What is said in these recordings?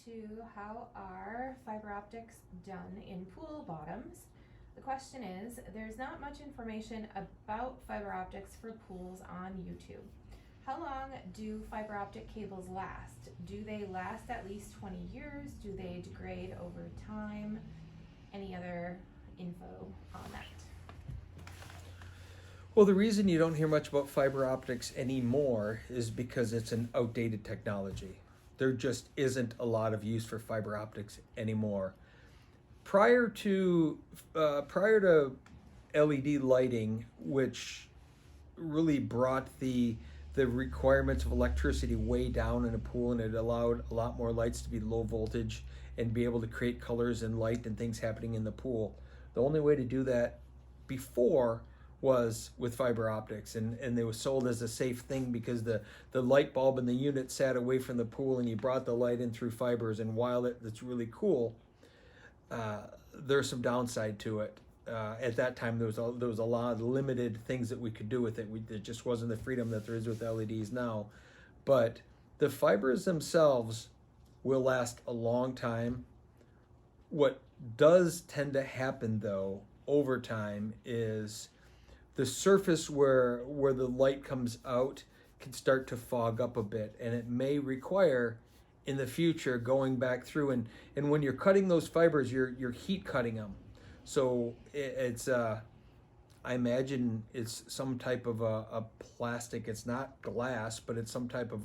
to how are fiber optics done in pool bottoms. The question is, there's not much information about fiber optics for pools on YouTube. How long do fiber optic cables last? Do they last at least 20 years? Do they degrade over time? Any other info on that? Well, the reason you don't hear much about fiber optics anymore is because it's an outdated technology. There just isn't a lot of use for fiber optics anymore. Prior to LED lighting, which really brought the requirements of electricity way down in a pool, and it allowed a lot more lights to be low voltage and be able to create colors and light and things happening in the pool. The only way to do that before was with fiber optics, and they were sold as a safe thing because the light bulb in the unit sat away from the pool and you brought the light in through fibers, and while it's really cool, there's some downside to it. At that time there was a lot of limited things that we could do with it. It just wasn't the freedom that there is with LEDs now. But the fibers themselves will last a long time. What does tend to happen though over time is the surface where the light comes out can start to fog up a bit, and it may require in the future going back through, and when you're cutting those fibers, you're heat cutting them. So it's I imagine it's some type of a plastic. It's not glass, but it's some type of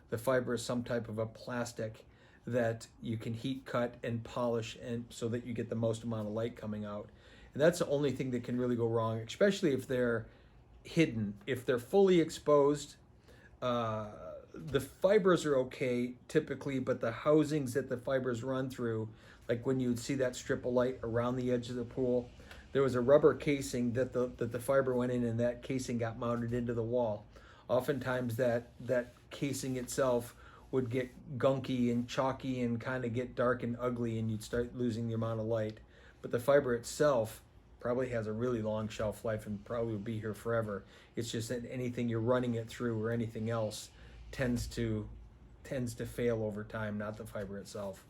the fiber is some type of a plastic that you can heat cut and polish, and so that you get the most amount of light coming out. And that's the only thing that can really go wrong, especially if they're hidden. If they're fully exposed, the fibers are okay typically, but the housings that the fibers run through, like when you would see that strip of light around the edge of the pool, there was a rubber casing that the fiber went in, and that casing got mounted into the wall. Oftentimes that casing itself would get gunky and chalky and kind of get dark and ugly, and you'd start losing the amount of light. But the fiber itself probably has a really long shelf life and probably will be here forever. It's just that anything you're running it through or anything else tends to fail over time, not the fiber itself.